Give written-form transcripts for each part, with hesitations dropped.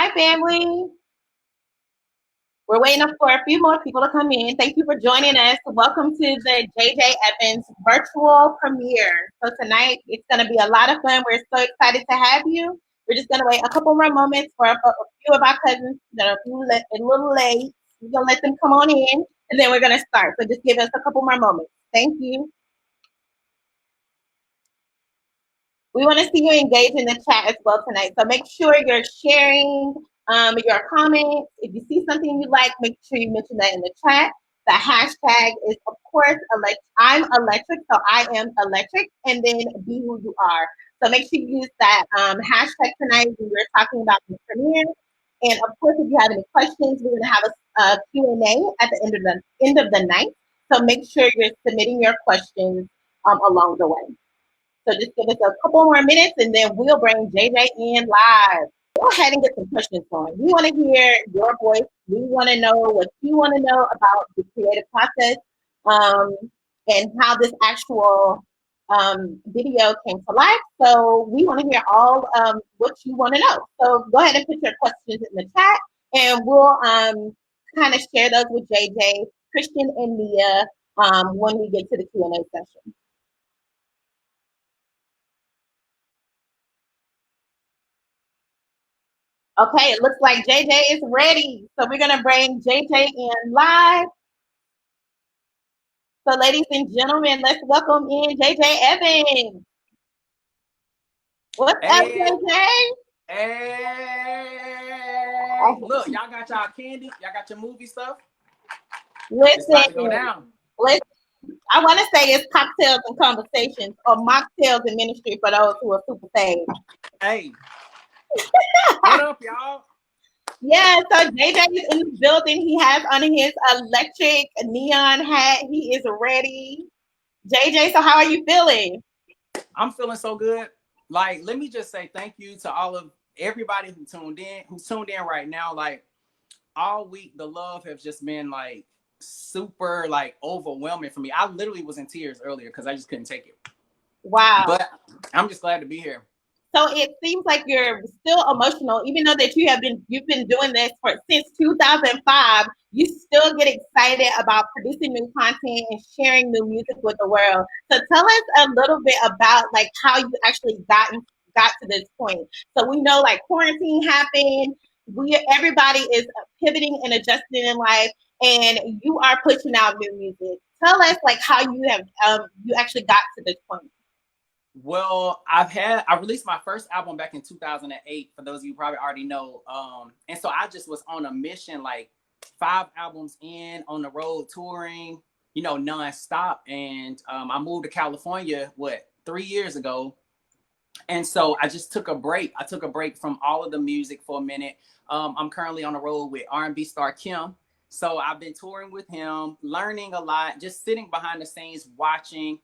Hi, family. We're waiting for a few more people to come in. Thank you for joining us. Welcome to the JJ Evans virtual premiere. So tonight it's going to be a lot of fun. We're so excited to have you. We're just going to wait a couple more moments for a few of our cousins that are a little late. We're going to let them come on in, and then we're going to start. So just give us a couple more moments. Thank you. We want to see you engage in the chat as well tonight. So make sure you're sharing your comments. If you see something you like, make sure you mention that in the chat. The hashtag is, of course, I'm electric, so I am electric, and then be who you are. So make sure you use that hashtag tonight when we're talking about the premiere. And of course, if you have any questions, we're going to have a Q&A at the end of the night. So make sure you're submitting your questions along the way. So just give us a couple more minutes and then we'll bring JJ in live. Go ahead and get some questions going. We want to hear your voice. We want to know what you want to know about the creative process and how this actual video came to life. So we want to hear all what you want to know. So go ahead and put your questions in the chat and we'll kind of share those with JJ, Christian, and Mia when we get to the Q&A session. Okay, it looks like JJ is ready. So we're going to bring JJ in live. So ladies and gentlemen, let's welcome in JJ Evans. What's up, JJ? Hey, look, y'all got y'all candy? Y'all got your movie stuff? Listen, it's about to go down. Listen, I want to say it's cocktails and conversations or mocktails in ministry for those who are super saved. Hey, what up, y'all? Yeah, so JJ is in the building. He has on his electric neon hat. He is ready. JJ, so how are you feeling? I'm feeling so good. Like, let me just say thank you to all of everybody who's tuned in right now. Like, all week, the love has just been like super like overwhelming for me. I literally was in tears earlier because I just couldn't take it. Wow. But I'm just glad to be here. So it seems like you're still emotional, even though that you've been doing this since 2005. You still get excited about producing new content and sharing new music with the world. So tell us a little bit about like how you actually got to this point. So we know like quarantine happened. Everybody is pivoting and adjusting in life, and you are pushing out new music. Tell us like how you have you actually got to this point. Well, I released my first album back in 2008, for those of you who probably already know. And so I just was on a mission, like 5 albums in, on the road touring, nonstop. And I moved to California, 3 years ago. And so I just took a break. I took a break from all of the music for a minute. I'm currently on the road with R&B star Kim. So I've been touring with him, learning a lot, just sitting behind the scenes, watching.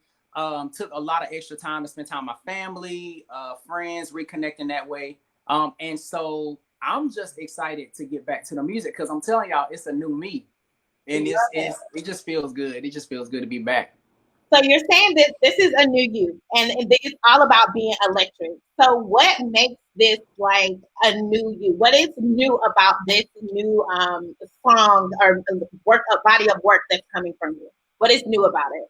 Took a lot of extra time to spend time with my family, friends, reconnecting that way. And so I'm just excited to get back to the music because I'm telling y'all, it's a new me. And it just feels good. It just feels good to be back. So you're saying that this is a new you and it's all about being electric. So what makes this like a new you? What is new about this new song or body of work that's coming from you? What is new about it?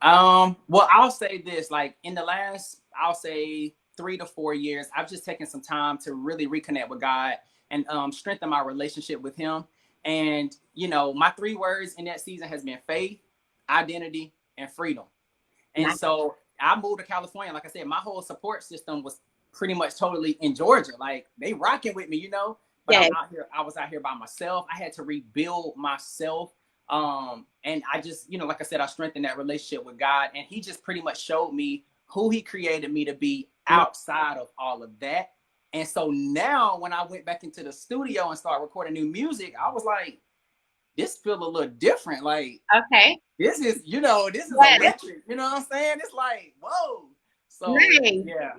Well, I'll say this, like in the last, I'll say 3 to 4 years, I've just taken some time to really reconnect with God and strengthen my relationship with him. And, my 3 words in that season has been faith, identity, and freedom. And nice. So I moved to California. Like I said, my whole support system was pretty much totally in Georgia. Like they rocking with me, but yeah. I was out here by myself. I had to rebuild myself. And I just, like I said, I strengthened that relationship with God, and he just pretty much showed me who he created me to be outside of all of that. And so now when I went back into the studio and started recording new music, I was like, this feels a little different. Like, okay, this is electric. You know what I'm saying? It's like, whoa. So nice. Yeah.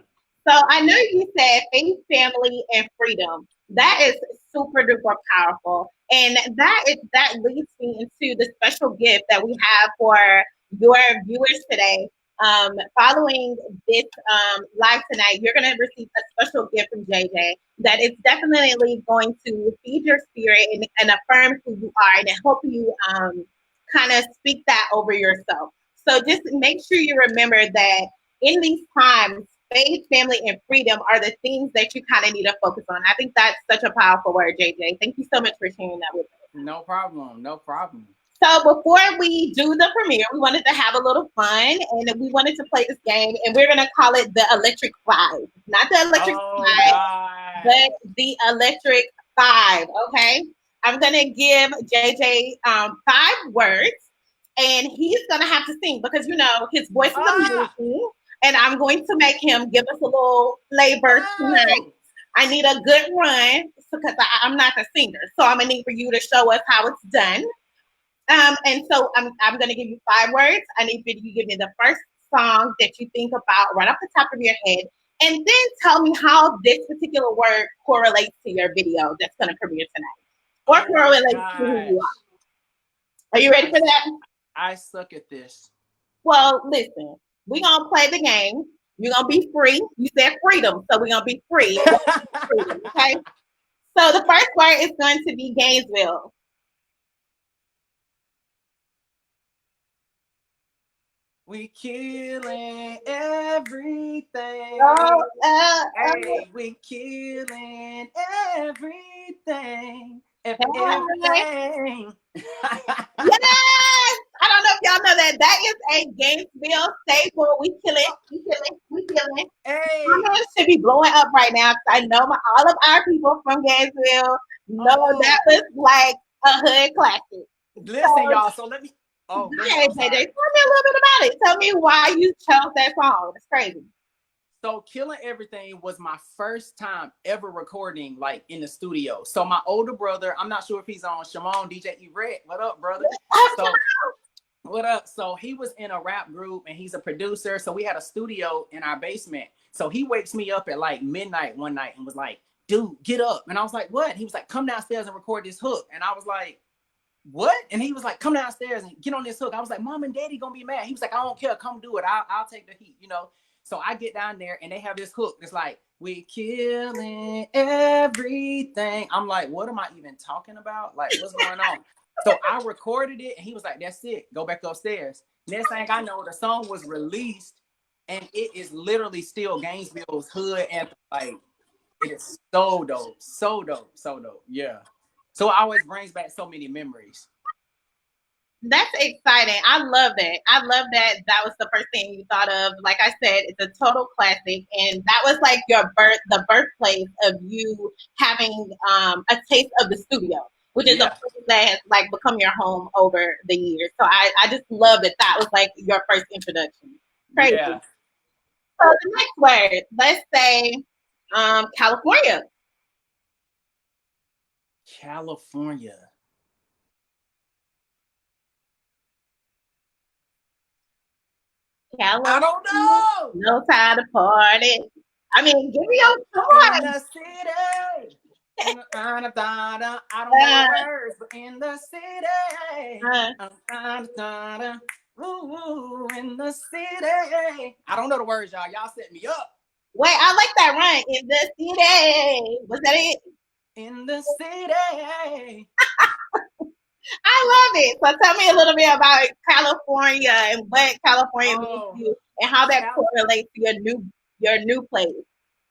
So I know you said faith, family, and freedom. That is super duper powerful. And that leads me into the special gift that we have for your viewers today. Following this live tonight, you're going to receive a special gift from JJ that is definitely going to feed your spirit and affirm who you are and help you kind of speak that over yourself. So just make sure you remember that in these times, faith, family, and freedom are the things that you kind of need to focus on. I think that's such a powerful word, JJ. Thank you so much for sharing that with us. No problem. No problem. So before we do the premiere, we wanted to have a little fun and we wanted to play this game and we're going to call it the Electric Five. Not the Electric Oh Five, God. but the Electric Five, okay? I'm going to give JJ 5 words and he's going to have to sing because, you know, his voice is amazing and I'm going to make him give us a little flavor tonight. I need a good run because I'm not the singer. So I'm going to need for you to show us how it's done. And so I'm going to give you 5 words. I need for you to give me the first song that you think about right off the top of your head. And then tell me how this particular word correlates to your video that's going to premiere tonight. Or correlates to who you are. Are you ready for that? I suck at this. Well, listen. We're going to play the game. You're going to be free. You said freedom. So we're going to be free. Freedom, okay? So the first word is going to be Gainesville. We killing everything. Hey, we killing everything. Everything. Yes! I don't know if y'all know that. That is a Gainesville staple. We kill it. We kill it. We kill it. Hey. My should be blowing up right now because I know all of our people from Gainesville know that was like a hood classic. Listen, y'all. So let me. Oh, okay, JJ, tell me a little bit about it. Tell me why you chose that song. It's crazy. So Killing Everything was my first time ever recording like in the studio. So my older brother, I'm not sure if he's on, Shimon, DJ Everett. What up, brother? So, what up? So he was in a rap group and he's a producer. So we had a studio in our basement. So he wakes me up at like midnight one night and was like, dude, get up. And I was like, what? He was like, come downstairs and record this hook. And I was like, what? And he was like, come downstairs and get on this hook. I was like, mom and daddy gonna be mad. He was like, I don't care. Come do it. I'll take the heat, you know? So I get down there and they have this hook. It's like, we killing everything. I'm like, what am I even talking about? Like, what's going on? So I recorded it and he was like, that's it. Go back upstairs. Next thing I know, the song was released and it is literally still Gainesville's hood anthem. Like, it is so dope. So dope. So dope. Yeah. So it always brings back so many memories. That's exciting. I love that. I love that that was the first thing you thought of. Like I said, it's a total classic. And that was like the birthplace of you having a taste of the studio, which is a place that has like become your home over the years. So I just love that that was like your first introduction. Crazy. Yeah. So the next word, let's say California. California. I don't know. No time to party. I mean, give me your choice. In the city. I don't know the words, but in the city. Ooh, in the city. I don't know the words, y'all. Y'all set me up. Wait, I like that run. In the city. Was that it? In the city. I love it. So tell me a little bit about California and what California means to you and how that correlates to your new place.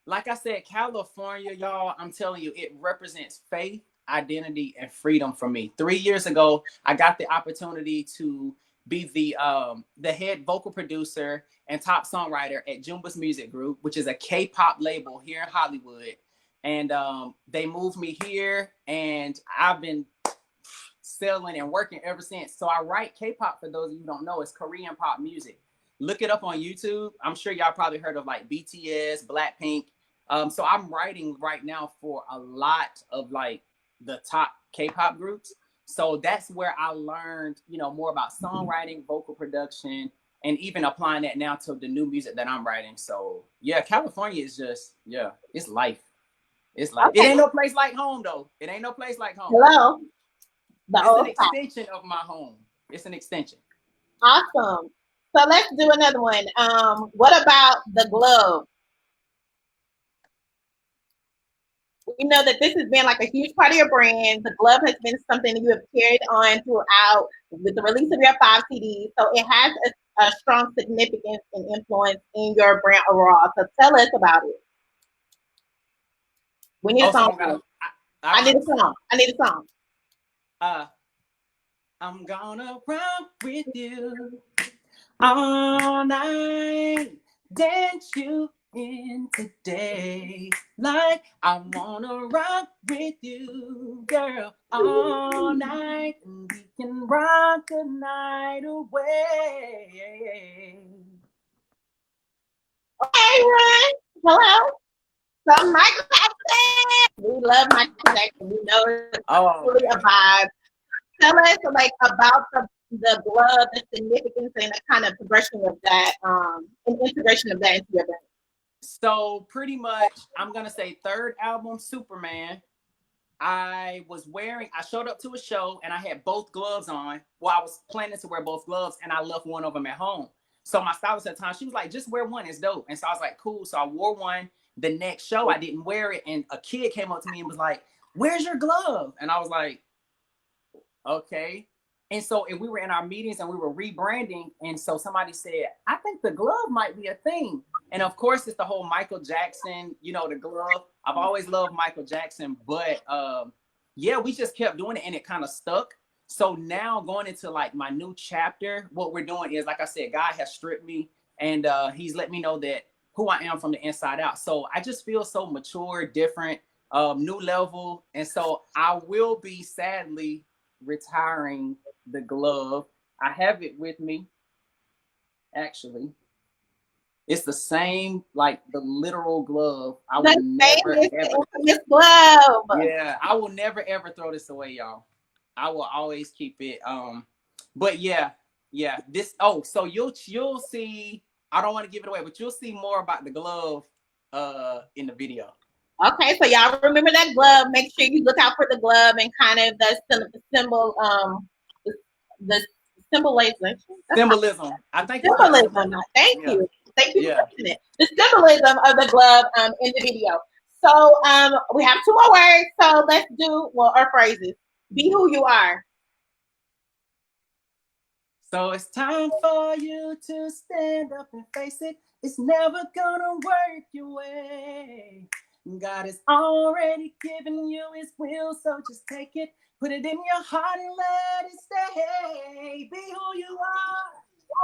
Like I said, California, y'all, I'm telling you, it represents faith, identity, and freedom for me. 3 years ago, I got the opportunity to be the head vocal producer and top songwriter at Jumba's Music Group, which is a K-pop label here in Hollywood. And they moved me here, and I've been selling and working ever since. So I write K-pop, for those of you who don't know, it's Korean pop music. Look it up on YouTube. I'm sure y'all probably heard of like BTS, Blackpink. So I'm writing right now for a lot of like the top K-pop groups. So that's where I learned, you know, more about songwriting, vocal production, and even applying that now to the new music that I'm writing. So yeah, California is just, yeah, it's life. It's like, okay. It ain't no place like home though. It ain't no place like home. Hello. It's an extension of my home. It's an extension. Awesome. So let's do another one. What about the glove? We know that this has been like a huge part of your brand. The glove has been something that you have carried on throughout with the release of your 5 CDs. So it has a strong significance and influence in your brand overall. So tell us about it. We need a So song. I need a song. I need a song. I'm gonna run with you all night, dance you in today. Like I wanna rock with you, girl, all night, and we can rock the night away. Okay, Ryan. Hello. So Michael Jackson. We love Michael Jackson. We know it's really a vibe. Tell us like about the glove, the significance, and the kind of progression of that, and integration of that into your brand. So pretty much, I'm gonna say third album, Superman. I showed up to a show and I had both gloves on. Well, I was planning to wear both gloves and I left one of them at home. So my stylist at the time, she was like, just wear one, it's dope. And so I was like, cool. So I wore one. The next show, I didn't wear it. And a kid came up to me and was like, where's your glove? And I was like, okay. And so we were in our meetings and we were rebranding. And so somebody said, I think the glove might be a thing. And of course, it's the whole Michael Jackson, the glove. I've always loved Michael Jackson, but yeah, we just kept doing it and it kind of stuck. So now going into like my new chapter, what we're doing is, like I said, God has stripped me and he's let me know that who I am from the inside out. So I just feel so mature, different, new level. And so I will be sadly retiring the glove. I have it with me, actually. It's the same, like the literal glove. I will never ever. Glove. Yeah, I will never ever throw this away, y'all. I will always keep it. But yeah. This. Oh, so you'll see. I don't want to give it away, but you'll see more about the glove in the video. Okay, so y'all remember that glove. Make sure you look out for the glove and kind of the symbol, the symbolism. Symbolism. I think symbolism. Thank you. Thank you for mentioning it. The symbolism of the glove in the video. So we have 2 more words. So let's do or phrases. Be who you are. So it's time for you to stand up and face it. It's never gonna work your way. God has already given you his will, so just take it, put it in your heart and let it stay. Be who you are.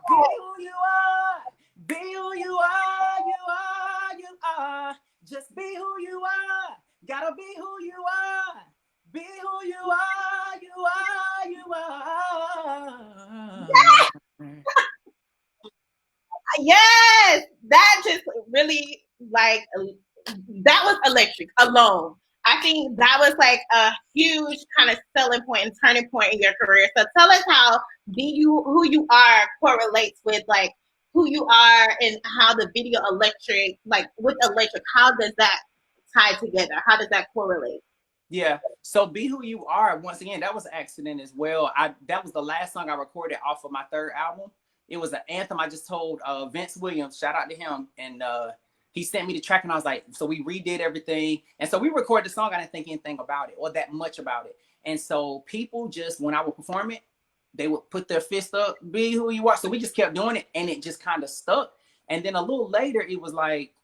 Be who you are. Be who you are. You are. Just be who you are. Gotta be who you are. Be who you are. You are. Yes, that just really like that was electric alone. I think that was like a huge kind of selling point and turning point in your career. So tell us how who you are correlates with like who you are and how the video electric, like with electric, how does that tie together? How does that correlate? Yeah. So Be Who You Are, once again, that was an accident as well. That was the last song I recorded off of my third album. It was an anthem I just told Vince Williams, shout out to him. And he sent me the track and I was like, so we redid everything. And so we recorded the song. I didn't think anything about it or that much about it. And so people just, when I would perform it, they would put their fist up, be who you are. So we just kept doing it and it just kind of stuck. And then a little later, it was like,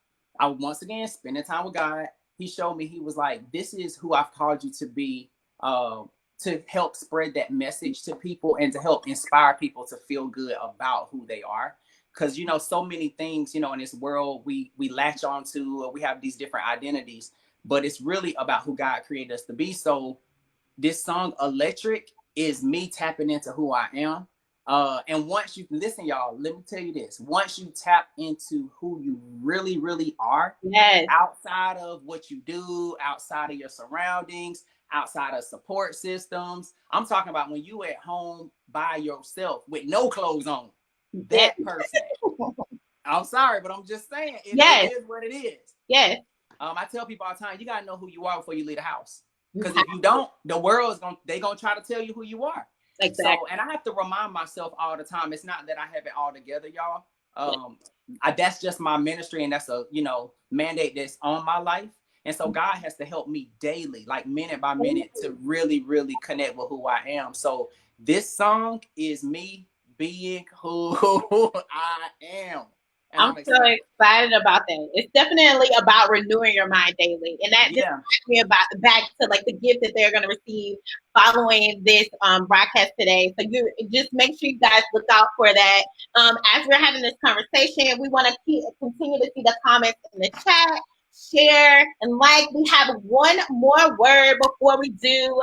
I once again spending time with God. He showed me, he was like, this is who I've called you to be, to help spread that message to people and to help inspire people to feel good about who they are. Because, so many things, in this world we latch on to, or we have these different identities, but it's really about who God created us to be. So this song, Electric, is me tapping into who I am. And once you listen, y'all, let me tell you this. Once you tap into who you really, really are, yes, outside of what you do, outside of your surroundings, outside of support systems, I'm talking about when you at home by yourself with no clothes on, that person. I'm sorry, but I'm just saying, it is what it is. Yes. I tell people all the time, you got to know who you are before you leave the house. Because if you don't, the world is gonna try to tell you who you are. Exactly. So, and I have to remind myself all the time, it's not that I have it all together, y'all. That's just my ministry, and that's a, mandate that's on my life. And so God has to help me daily, like minute by minute, to really, really connect with who I am. So this song is me being who I am. And I'm I'm so excited. excited about that. It's definitely about renewing your mind daily. And that just Yeah. reminds me about back to like the gift that they're gonna receive following this broadcast today. So you just make sure you guys look out for that. As we're having this conversation, we want to continue to see the comments in the chat, share, and like. We have one more word before we do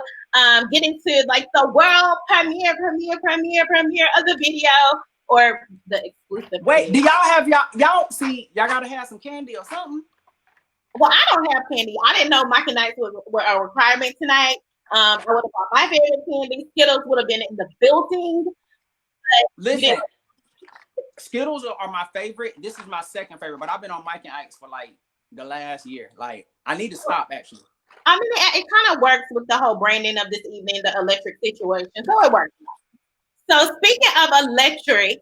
get into like the world premiere of the video, or the exclusive Wait, video. do y'all have y'all see, y'all gotta have some candy or something? Well, I don't have candy. I didn't know Mike and Nights were a requirement tonight. I would have bought my favorite candy. Skittles would have been in the building. Listen, Skittles are my favorite. This is my second favorite, but I've been on Mike and Ike's for like the last year. Like, I need to stop actually. I mean, it kind of works with the whole branding of this evening, the electric situation. So it works. So speaking of electric,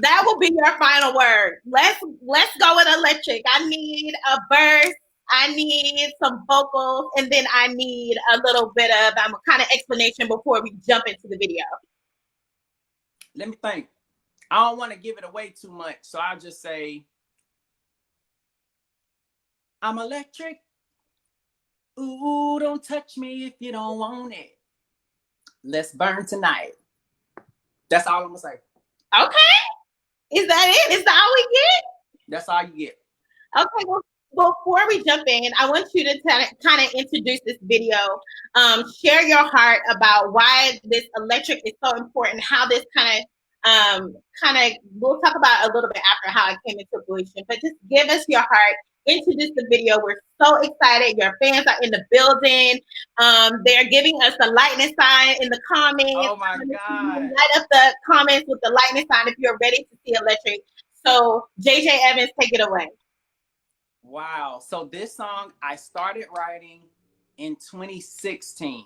that will be your final word. Let's go with electric. I need a verse. I need some vocals, and then I need a little bit of kind of explanation before we jump into the video. Let me think. I don't want to give it away too much, so I'll just say, I'm electric. Ooh, don't touch me if you don't want it. Let's burn tonight. That's all I'm gonna say. Okay. Is that it? Is that all we get? That's all you get. Okay, well, before we jump in, I want you to kind of introduce this video. Share your heart about why this electric is so important, how this we'll talk about a little bit after how it came into fruition, but just give us your heart, introduce the video. We're so excited. Your fans are in the building. They're giving us the lightning sign in the comments. Oh my God. Light up the comments with the lightning sign if you're ready to see electric. So JJ Evans, take it away. Wow. So this song I started writing in 2016.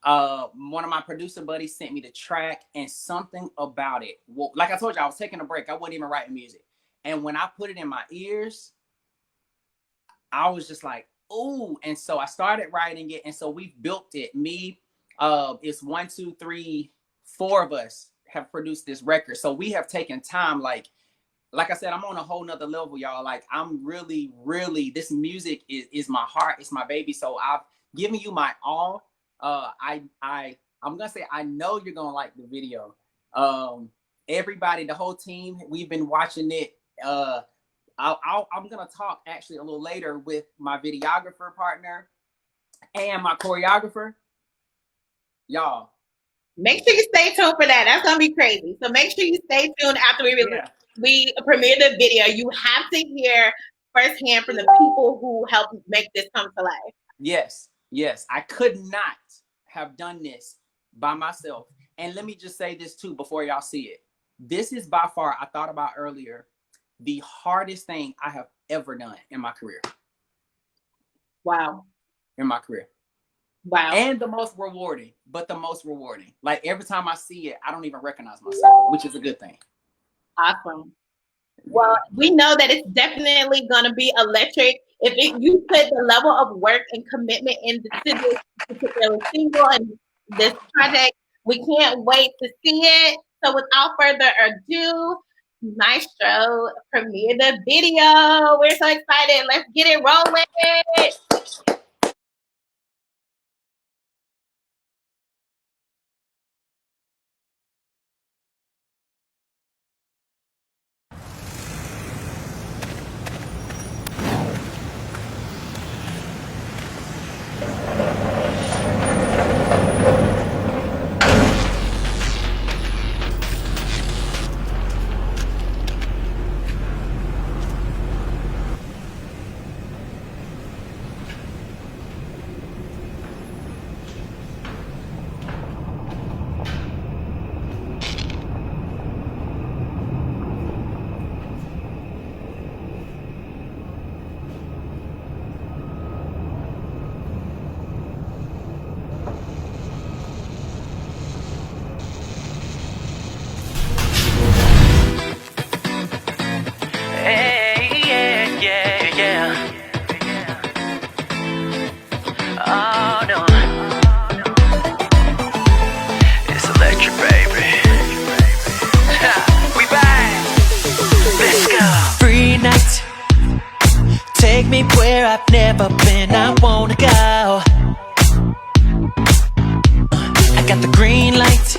One of my producer buddies sent me the track, and something about it. Well, like I told you, I was taking a break. I wasn't even writing music. And when I put it in my ears, I was just like, ooh. And so I started writing it. And so we've built it. It's 1, 2, 3, 4 of us have produced this record. So we have taken time, like I said, I'm on a whole nother level, y'all. Like, I'm really, really, this music is my heart. It's my baby. So I've given you my all. I'm gonna say, I know you're gonna like the video. Everybody, the whole team, we've been watching it. I'm gonna talk actually a little later with my videographer partner and my choreographer. Y'all, make sure you stay tuned for that. That's gonna be crazy. So make sure you stay tuned after we premiere the video. You have to hear firsthand from the people who helped make this come to life. Yes. I could not have done this by myself. And let me just say this too before y'all see it. This is by far, I thought about earlier, the hardest thing I have ever done in my career. Wow. In my career. Wow. And the most rewarding, Like, every time I see it, I don't even recognize myself, which is a good thing. Awesome. Well, we know that it's definitely going to be electric. If you put the level of work and commitment into this particular single and this project, we can't wait to see it. So without further ado, Maestro, premiere the video. We're so excited. Let's get it rolling. me where I've never been, I wanna go. I got the green light,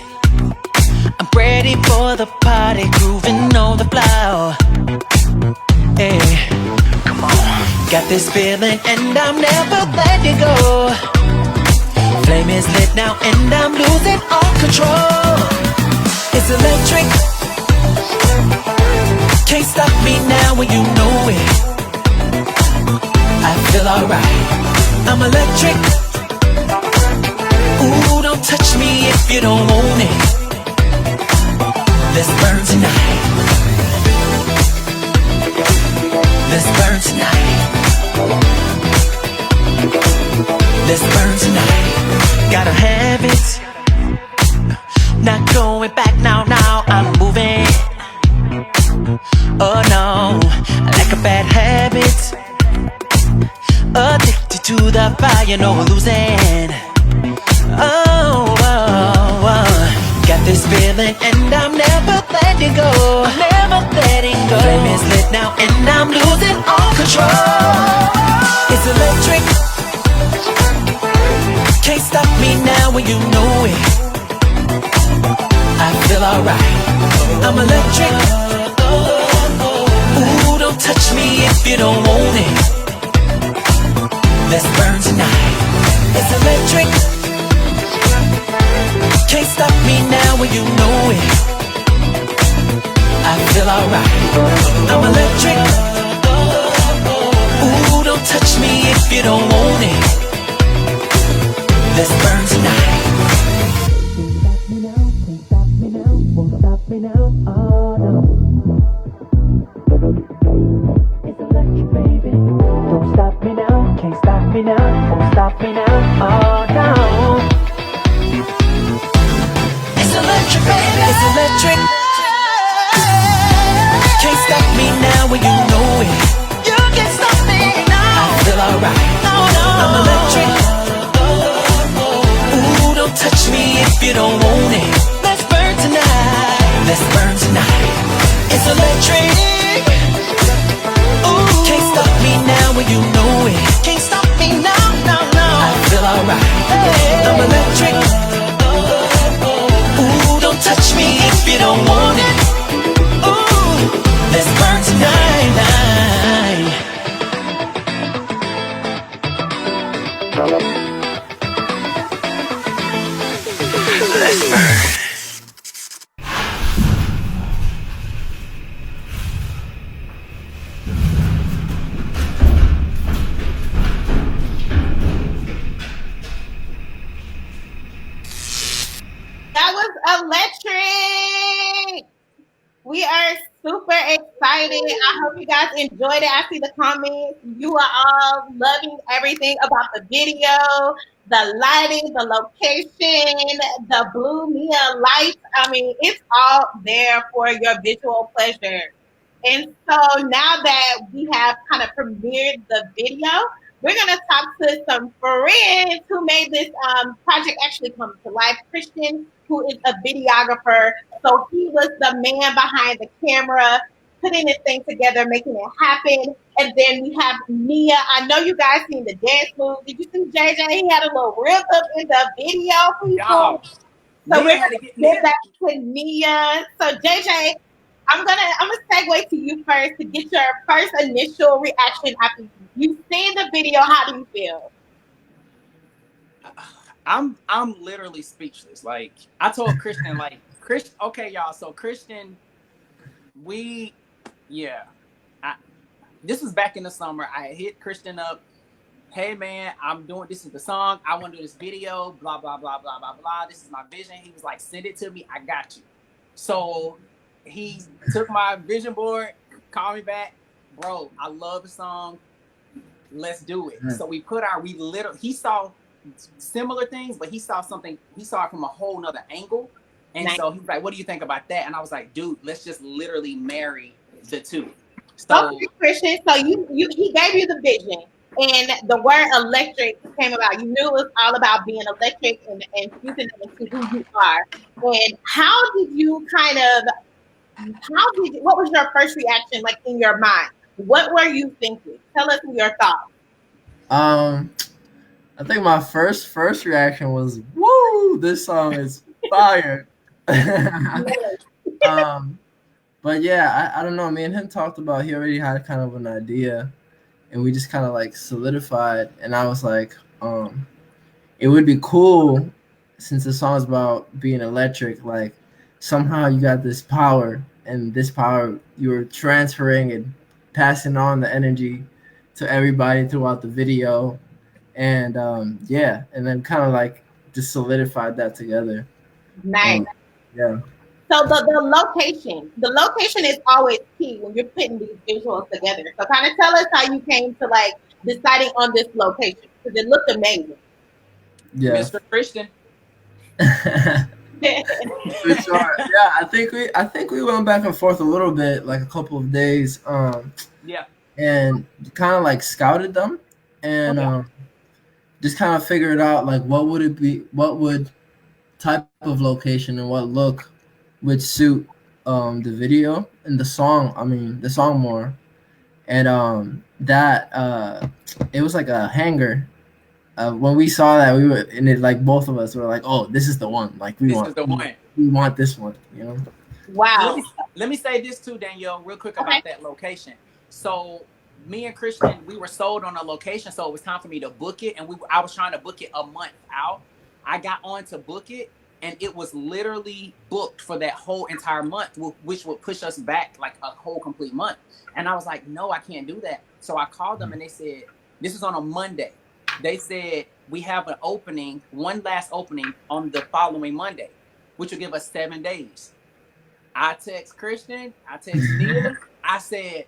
I'm ready for the party, grooving on the floor. Hey, come on. Got this feeling and I'm never letting go. Flame is lit now and I'm losing all control. It's electric, can't stop me now when you know it. I feel alright, I'm electric. Ooh, don't touch me if you don't own it. Let's burn tonight. Let's burn tonight. Let's burn tonight. Gotta have it. Not going back now, now I'm moving. Oh no, like a bad habit. Addicted to the fire, no losing. Oh, oh, oh. Got this feeling and I'm never letting go. I'm never letting go. Flame is lit now and I'm losing all control. It's electric, can't stop me now when you know it. I feel alright, I'm electric. Ooh, don't touch me if you don't own it. Let's burn tonight. It's electric, can't stop me now when you know it. I feel alright, I'm electric. Ooh, don't touch me if you don't own it. Let's burn tonight. Can't stop me now, won't stop me now, oh no. It's electric, baby. Don't stop me now, can't stop me now, won't stop me now, oh no. It's electric, baby. It's electric. Can't stop me now when you know it. You can't stop me now. I feel alright. No, no. I'm electric. Ooh, don't touch me if you don't own it. Let's burn tonight. Let's burn tonight. It's electric. Ooh, can't stop me now when you know it. Can't stop me now, no, no. I feel alright. Hey. I'm electric. Ooh, don't touch me if you don't want it. Ooh, let's burn tonight. Let's burn. That was electric. We are super excited. I hope you guys enjoyed it. I see the comments. You are all loving everything about the video, the lighting, the location, the blue Mia lights. I mean, it's all there for your visual pleasure. And so now that we have kind of premiered the video, we're going to talk to some friends who made this project actually come to life. Christian, who is a videographer. So he was the man behind the camera, putting this thing together, making it happen. And then we have Nia. I know you guys seen the dance move. Did you see JJ? He had a little rip up in the video, people. Dog. So Nia we're had gonna to get get Nia. back to Nia. So JJ, I'm gonna segue to you first to get your first initial reaction after you've seen the video. How do you feel? I'm literally speechless. Like I told Christian, like Christian, okay, y'all. So Christian, we, yeah, I, this was back in the summer. I hit Christian up. Hey man, I'm doing this is the song. I want to do this video. Blah blah blah blah blah blah. This is my vision. He was like, send it to me. I got you. So he took my vision board, called me back, bro. I love the song. Let's do it. So we literally, he saw similar things, but he saw something, he saw it from a whole nother angle. And Nice. so he was like, what do you think about that? And I was like, dude, let's just literally marry the two. So Okay, Christian. So you he gave you the vision, and the word electric came about. You knew it was all about being electric and fusing it into who you are. And how did you kind of? What was your first reaction like in your mind? What were you thinking? Tell us your thoughts. Um, I think my first reaction was, "Woo! This song is fire." Yes. um, but yeah, I don't know. Me and him talked about. He already had kind of an idea, and we just kind of like solidified. And I was like, it would be cool since the song is about being electric. Like somehow you got this power, and this power you're transferring and passing on the energy to everybody throughout the video, and yeah, and then kind of like just solidified that together. Nice. Um, yeah. So the location is always key when you're putting these visuals together. So kind of tell us how you came to like deciding on this location because it looked amazing. Yeah. Mr. Christian. For sure. Yeah, I think we went back and forth a little bit, like a couple of days, Yeah. and kind of like scouted them, and just kind of figured out like what would it be, what would type of location and what look would suit the video and the song. I mean, the song more, and that it was like a hangar. When we saw that, we were in it, like both of us were like, "Oh, this is the one! Like This is the one. we want this one," you know. Wow. Let me say this too, Danielle, real quick Okay. about that location. So me and Christian, we were sold on a location, so it was time for me to book it, and I was trying to book it a month out. I got on to book it, and it was literally booked for that whole entire month, which would push us back like a whole complete month. And I was like, no, I can't do that. So I called them, and they said, this is on a Monday. They said, we have an opening, one last opening on the following Monday, which will give us 7 days. I text Christian, I text Nia, I said,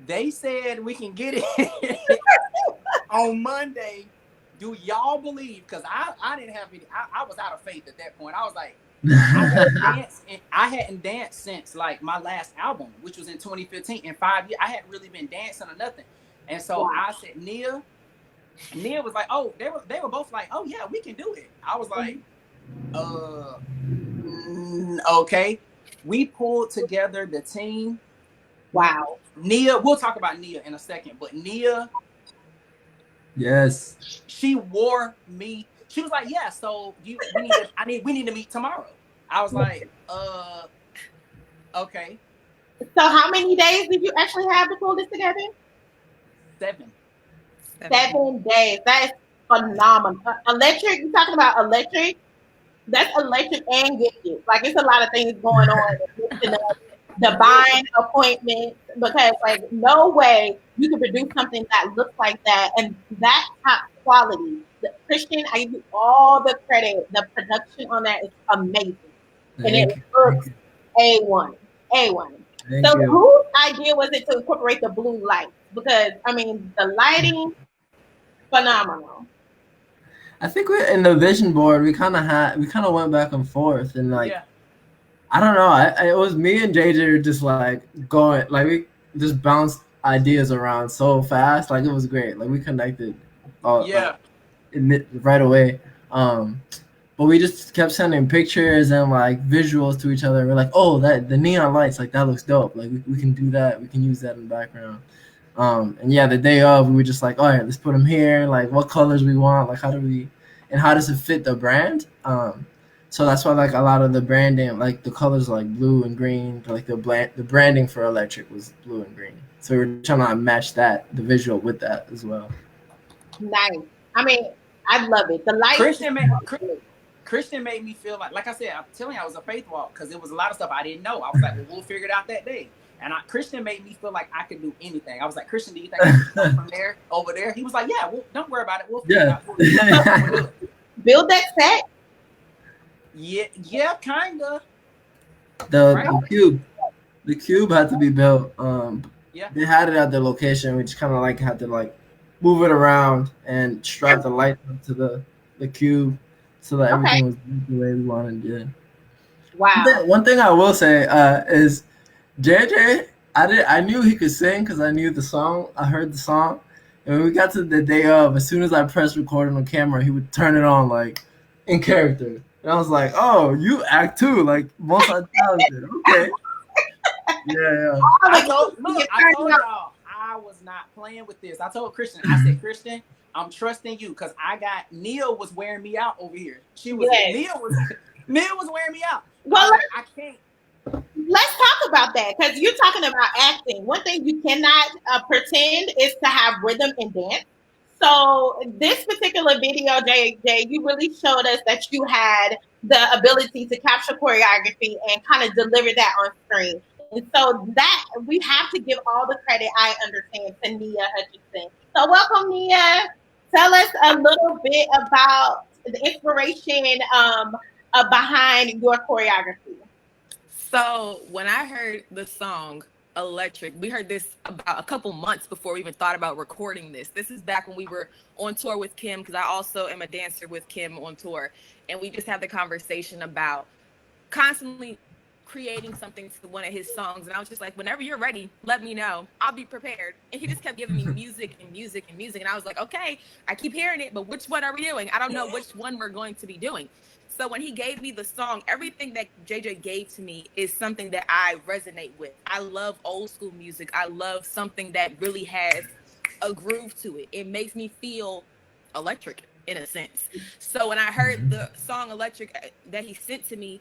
they said we can get it on Monday. Do y'all believe? Because I didn't have any, I was out of faith at that point. I was like, I hadn't danced since like my last album, which was in 2015. In 5 years, I hadn't really been dancing or nothing. And so I said, Nia was like, oh, they were both like, oh yeah, we can do it. I was like, okay. We pulled together the team. Wow. Nia, we'll talk about Nia in a second, but Nia, yes, she wore me. She was like, yeah, so we need to meet tomorrow. I was like, okay. So how many days did you actually have to pull this together? 7. 7 days. That is phenomenal. Electric, you're talking about electric? That's electric and gifted. Like, it's a lot of things going on. Divine appointments, because, like, no way you can produce something that looks like that and that top quality. Christian, I give you all the credit. The production on that is amazing. And it looks A1. A1. So whose idea was it to incorporate the blue lights? Because, I mean, the lighting, phenomenal. I think we in the vision board we kind of went back and forth, and like I don't know, it was me and JJ just like going, like we just bounced ideas around so fast, like it was great, like we connected right away. But we just kept sending pictures and like visuals to each other. We're like, oh, that the neon lights, like that looks dope. Like we can do that. We can use that in the background. And yeah, the day of, we were just like, all right, let's put them here. Like what colors we want. Like how does it fit the brand? So that's why like a lot of the branding, like the colors like blue and green, like the branding for electric was blue and green. So we were trying to match that, the visual with that as well. Nice. I mean, I love it. The lights. Christian made me feel like I said, I'm telling you, I was a faith walk because there was a lot of stuff I didn't know. I was like, well, we'll figure it out that day. And Christian made me feel like I could do anything. I was like, Christian, do you think I can come from there over there? He was like, yeah, well, don't worry about it. We'll figure it out. Build that set? Yeah, kind of. The cube had to be built. Yeah. They had it at the location. We just kind of like had to like move it around and strap the light up to the cube so that everything was the way we wanted it. Wow. One thing I will say is JJ, I knew he could sing because I knew the song. I heard the song. And when we got to the day of, as soon as I pressed record on camera, he would turn it on like in character. And I was like, oh, you act too, like multi-talented. Okay. Yeah. I told y'all, was not playing with this. I told Christian, I said, Christian, I'm trusting you because Nia was wearing me out over here. Nia was wearing me out. Well, I can't. Let's talk about that because you're talking about acting. One thing you cannot pretend is to have rhythm and dance. So this particular video, JJ, you really showed us that you had the ability to capture choreography and kind of deliver that on screen. And so that we have to give all the credit, I understand, to Nia Hutchinson. So welcome, Nia. Tell us a little bit about the inspiration behind your choreography. So when I heard the song Electric, we heard this about a couple months before we even thought about recording this. This is back when we were on tour with Kim, because I also am a dancer with Kim on tour. And we just had the conversation about constantly creating something to one of his songs. And I was just like, whenever you're ready, let me know. I'll be prepared. And he just kept giving me music and music and music. And I was like, okay, I keep hearing it, but which one are we doing? I don't know which one we're going to be doing. So when he gave me the song, everything that JJ gave to me is something that I resonate with. I love old school music. I love something that really has a groove to it. It makes me feel electric in a sense. So when I heard the song Electric that he sent to me,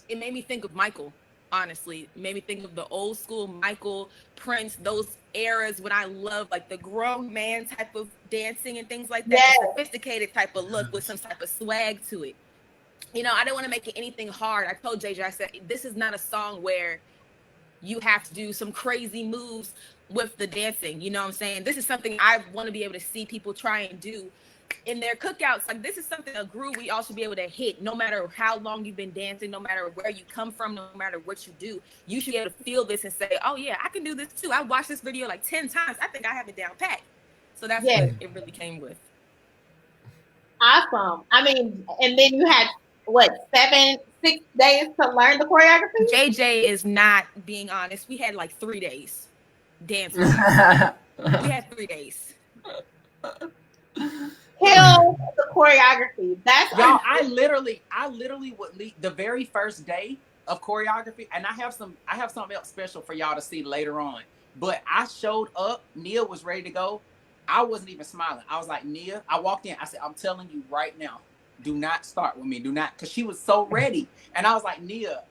it made me think of Michael, honestly. It made me think of the old school Michael, Prince, those eras when I love like the grown man type of dancing and things like that. Yes. The sophisticated type of look with some type of swag to it. You know, I didn't want to make it anything hard. I told JJ, I said, this is not a song where you have to do some crazy moves with the dancing. You know what I'm saying? This is something I want to be able to see people try and do in their cookouts. Like, this is something, a groove we all should be able to hit, no matter how long you've been dancing, no matter where you come from, no matter what you do. You should be able to feel this and say, oh yeah, I can do this too. I watched this video like 10 times. I think I have it down pat. So that's what it really came with. Awesome. I mean, and then you had what, 6 days to learn the choreography? JJ is not being honest. We had like 3 days dancing. We had 3 days. Kill the choreography. That's y'all. I literally would leave the very first day of choreography, and I have something else special for y'all to see later on. But I showed up. Nia was ready to go. I wasn't even smiling. I was like, Nia. I walked in. I said, I'm telling you right now, do not start with me. Do not, because she was so ready. And I was like, Nia.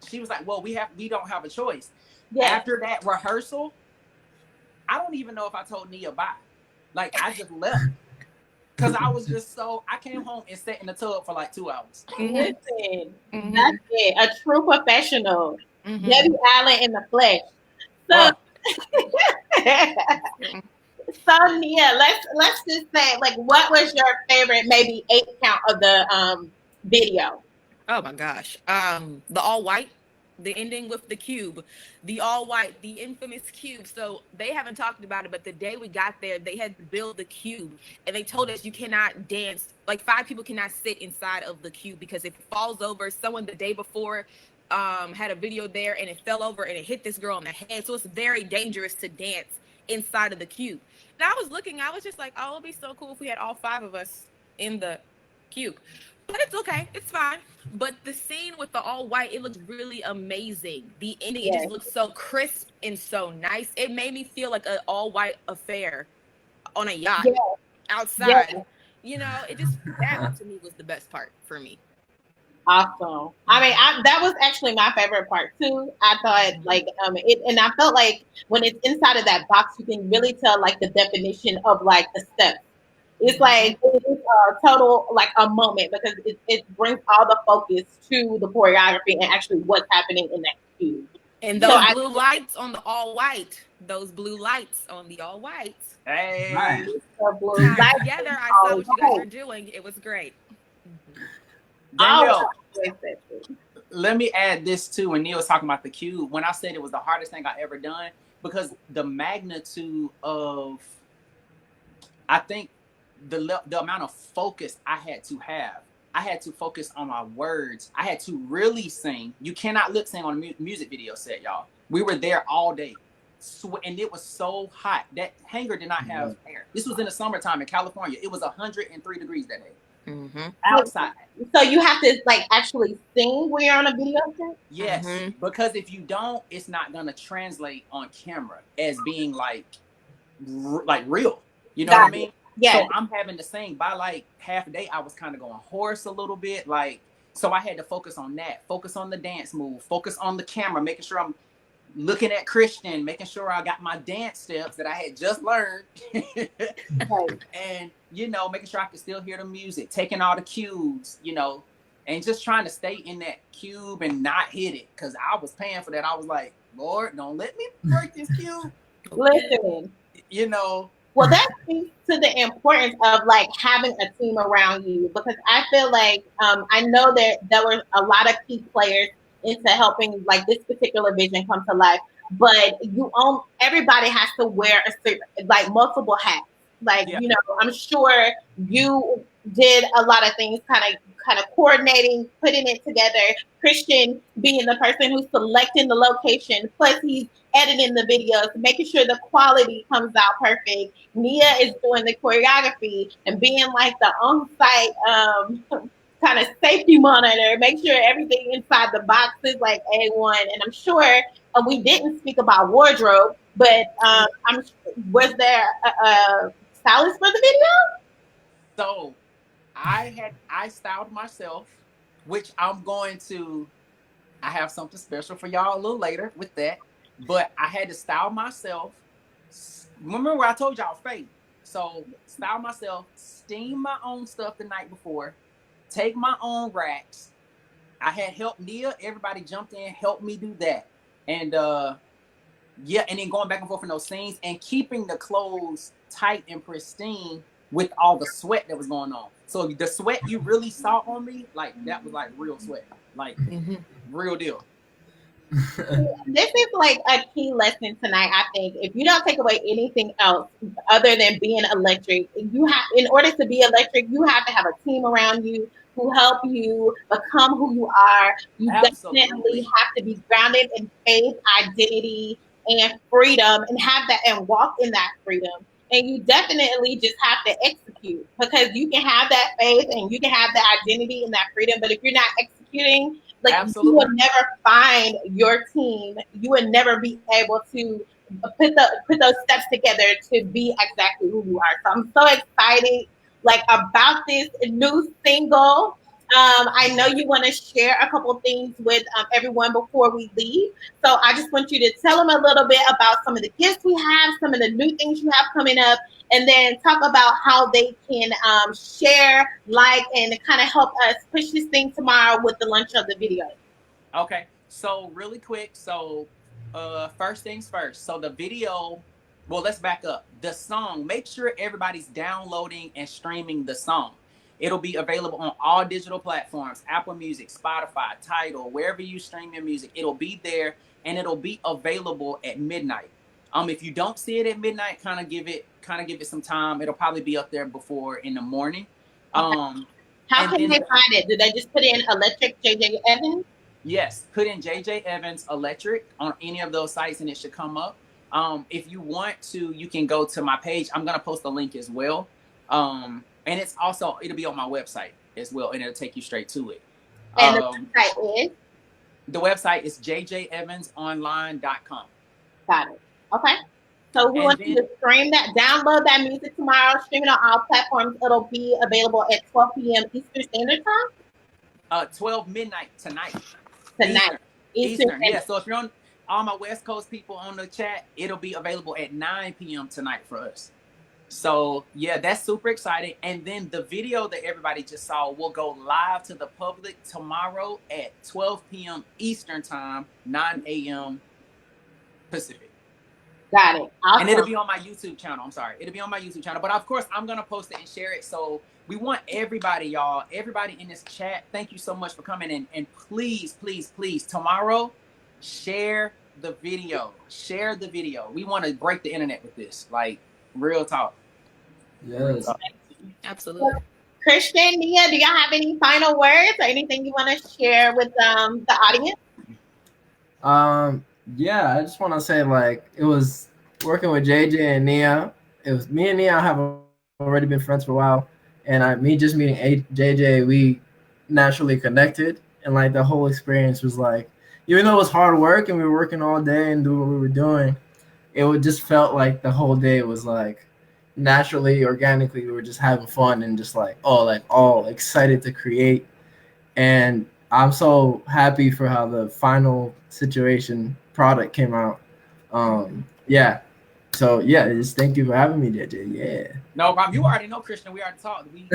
She was like, well, we don't have a choice. Yeah. After that rehearsal, I don't even know if I told Nia bye. Like, I just left. Because I was just so, I came home and sat in the tub for like 2 hours. Listen, that's it. A true professional. Debbie Allen in the flesh. So, so Nia, let's just say, like, what was your favorite maybe 8 count of the video? Oh my gosh. The all white, the ending with the cube, the all white, the infamous cube. So they haven't talked about it, but the day we got there, they had to build the cube and they told us you cannot dance. Like 5 people cannot sit inside of the cube because if it falls over, someone the day before had a video there and it fell over and it hit this girl on the head. So it's very dangerous to dance inside of the cube. And I was looking, I was just like, oh, it'd be so cool if we had all 5 of us in the cube. But it's okay, it's fine. But the scene with the all white, it looks really amazing. The ending, it just looks so crisp and so nice. It made me feel like an all white affair on a yacht outside. You know, it just, that to me was the best part for me. Awesome. I mean, that was actually my favorite part too. I thought like it, and I felt like when it's inside of that box, you can really tell like the definition of like the steps. It's like it's a total like a moment because it brings all the focus to the choreography and actually what's happening in that cube. And those blue lights on the all white. Those blue lights on the all white. Hey, together, I saw what you guys were doing. It was great. Danielle, let me add this too. When Neil was talking about the cube, when I said it was the hardest thing I ever done, because the magnitude of, I think the amount of focus I had to focus on my words. I had to really sing. You cannot lip sync on a music video set, y'all. We were there all day. And it was so hot. That hangar did not have air. This was in the summertime in California. It was 103 degrees that day. Outside. So you have to like actually sing when you're on a video set? Yes, because if you don't, it's not gonna translate on camera as being like like real. You know Got what I it. mean? Yeah. So I'm having to sing by like half a day. I was kind of going hoarse a little bit, like, so I had to focus on that, focus on the dance move, focus on the camera, making sure I'm looking at Christian, making sure I got my dance steps that I had just learned. Right. And, you know, making sure I could still hear the music, taking all the cues, you know, and just trying to stay in that cube and not hit it. Cause I was paying for that. I was like, Lord, don't let me break this cube. Listen. You know. Well, that speaks to the importance of like having a team around you, because I feel like I know that there were a lot of key players into helping like this particular vision come to life, but everybody has to wear a certain, like multiple hats. Like, Yeah. you know, I'm sure you did a lot of things, kind of coordinating, putting it together. Christian being the person who's selecting the location, plus he's editing the videos, making sure the quality comes out perfect. Nia is doing the choreography and being like the on-site kind of safety monitor, make sure everything inside the box is like A1. And I'm sure we didn't speak about wardrobe, but was there a stylist for the video? So I styled myself, which I have something special for y'all a little later with that. But I had to style myself. Remember where I told y'all faith. So style myself, steam my own stuff the night before, take my own racks. I had help Nia, everybody jumped in, helped me do that. And yeah, and then going back and forth in those scenes and keeping the clothes tight and pristine with all the sweat that was going on. So the sweat you really saw on me, like that was like real sweat, like real deal. This is like a key lesson tonight. I think if you don't take away anything else other than being electric, in order to be electric, you have to have a team around you who help you become who you are. You Absolutely. definitely have to be grounded in faith, identity, and freedom, and have that and walk in that freedom. And you definitely just have to execute, because you can have that faith and you can have that identity and that freedom, but if you're not executing, like Absolutely. you would never find your team. You would never be able to put those steps together to be exactly who you are. So I'm so excited, like, about this new single. I know you want to share a couple things with everyone before we leave. So I just want you to tell them a little bit about some of the gifts we have, some of the new things you have coming up, and then talk about how they can share, like, and kind of help us push this thing tomorrow with the launch of the video. Okay, so really quick. So first things first. So the video, well, let's back up. The song, make sure everybody's downloading and streaming the song. It'll be available on all digital platforms, Apple Music, Spotify, Tidal, wherever you stream your music. It'll be there, and it'll be available at midnight. If you don't see it at midnight, kind of give it some time. It'll probably be up there before in the morning. Okay. How can they find it? Do they just put in Electric JJ Evans? Yes, put in JJ Evans Electric on any of those sites and it should come up. If you want to, you can go to my page. I'm going to post a link as well. And it'll be on my website as well, and it'll take you straight to it. And the website is? The website is jjevansonline.com. Got it. Okay. So we want you to stream that, download that music tomorrow, stream it on all platforms. It'll be available at 12 p.m. Eastern Standard Time? 12 midnight tonight. Tonight. Eastern. Yeah, so if you're on all my West Coast people on the chat, it'll be available at 9 p.m. tonight for us. So yeah, that's super exciting. And then the video that everybody just saw will go live to the public tomorrow at 12 p.m. Eastern Time, 9 a.m. Pacific. Got it. Awesome. And it'll be on my YouTube channel. I'm sorry. It'll be on my YouTube channel. But of course, I'm going to post it and share it. So we want everybody, y'all, everybody in this chat, thank you so much for coming in. And please, please, please, tomorrow, share the video. Share the video. We want to break the internet with this. Like, real talk. Yes. Absolutely. Christian, Nia, do y'all have any final words or anything you want to share with the audience? Yeah, I just want to say, like, it was working with JJ and Nia. It was me and Nia have already been friends for a while, and me just meeting JJ, we naturally connected, and like the whole experience was like, even though it was hard work and we were working all day and doing what we were doing, it would just felt like the whole day was like naturally, organically, we were just having fun and just like all excited to create. And I'm so happy for how the final situation product came out. Yeah. So yeah, just thank you for having me, JJ. Yeah. No problem. You already know, Christian. We already talked. You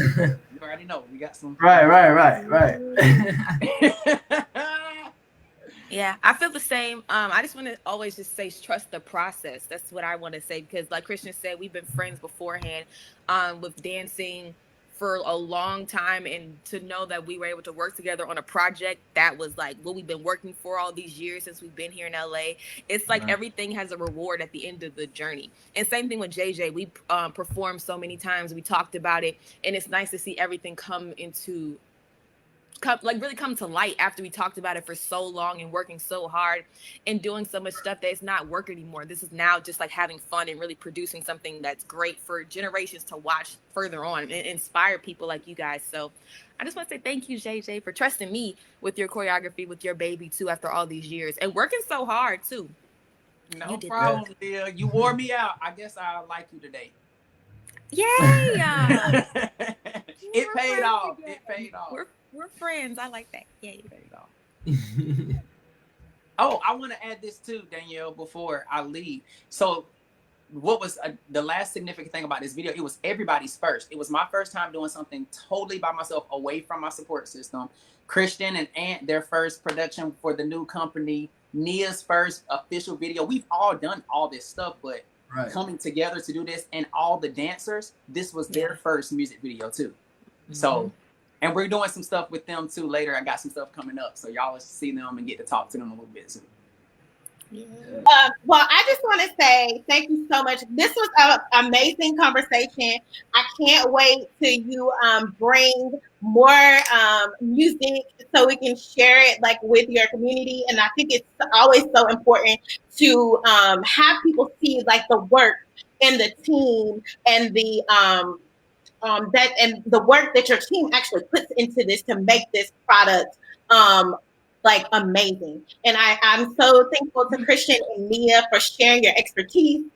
already know. We got some. Right. Yeah, I feel the same. I just want to always just say trust the process. That's what I want to say, because like Christian said, we've been friends beforehand with dancing for a long time, and to know that we were able to work together on a project that was like what we've been working for all these years since we've been here in LA. It's like everything has a reward at the end of the journey. And same thing with JJ. We performed so many times, we talked about it, and it's nice to see everything really come to light after we talked about it for so long and working so hard and doing so much stuff that it's not work anymore. This is now just like having fun and really producing something that's great for generations to watch further on and inspire people like you guys. So I just want to say thank you, JJ, for trusting me with your choreography, with your baby too, after all these years, and working so hard too. No problem, dear. You wore me out. I guess I like you today. Yay! It paid off. It paid off. We're friends. I like that. Yay. Oh, I want to add this too, Danielle, before I leave. So what was the last significant thing about this video? It was everybody's first. It was my first time doing something totally by myself, away from my support system. Christian and Ant, their first production for the new company. Nia's first official video. We've all done all this stuff, but coming together to do this, and all the dancers, this was their first music video too. So, and we're doing some stuff with them too later. I got some stuff coming up, so y'all will see them and get to talk to them a little bit too. Well, I just want to say thank you so much. This was an amazing conversation. I can't wait till you bring more music so we can share it like with your community. And I think it's always so important to have people see like the work and the team and the the work that your team actually puts into this to make this product like amazing. And I'm so thankful to Christian and Nia for sharing your expertise.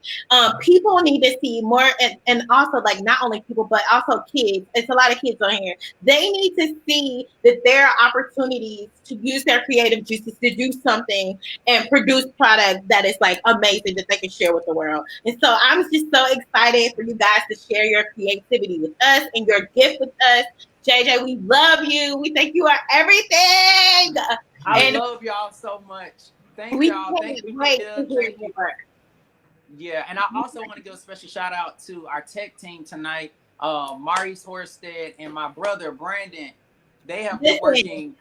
People need to see more, and also like not only people, but also kids. It's a lot of kids on here. They need to see that there are opportunities to use their creative juices to do something and produce product that is like amazing that they can share with the world. And so I'm just so excited for you guys to share your creativity with us and your gift with us. JJ, we love you. We think you are everything. I love y'all so much. Thank y'all. Thank you. Yeah, and I also want to give a special shout out to our tech team tonight. Maurice Horsted and my brother Brandon. They have been working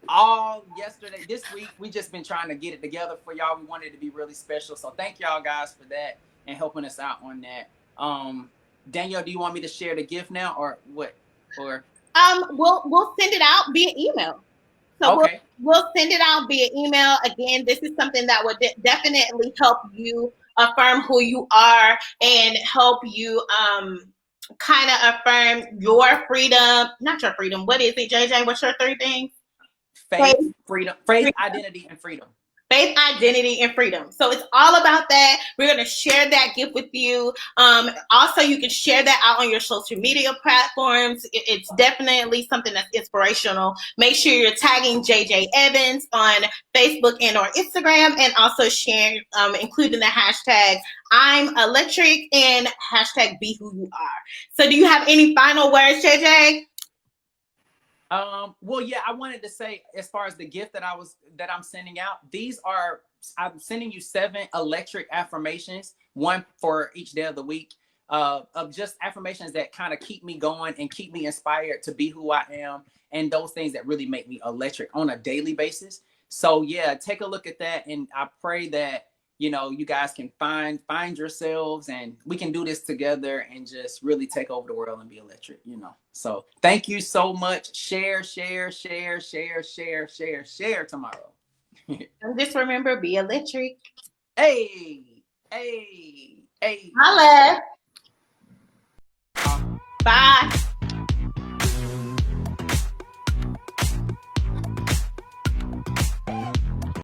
all yesterday. This week, we just been trying to get it together for y'all. We wanted it to be really special. So thank y'all guys for that and helping us out on that. Danielle, do you want me to share the gift now or what? Or we'll send it out via email. So we'll send it out via email. Again, this is something that would definitely help you affirm who you are and help you kind of affirm your freedom. Not your freedom. What is it, JJ? What's your 3 things? Faith, identity, and freedom. Faith, identity, and freedom. So it's all about that. We're going to share that gift with you. Also, you can share that out on your social media platforms. It's definitely something that's inspirational. Make sure you're tagging JJ Evans on Facebook and or Instagram, and also share, including the hashtag I'm electric and hashtag be who you are. So do you have any final words, JJ? Well, yeah, I wanted to say, as far as the gift that I'm sending out, I'm sending you 7 electric affirmations, 1 for each day of the week, of just affirmations that kind of keep me going and keep me inspired to be who I am, and those things that really make me electric on a daily basis. So yeah, take a look at that, and I pray that, you know, you guys can find yourselves, and we can do this together and just really take over the world and be electric, you know. So thank you so much. Share tomorrow. And just remember, be electric. Hey. Holla. Bye.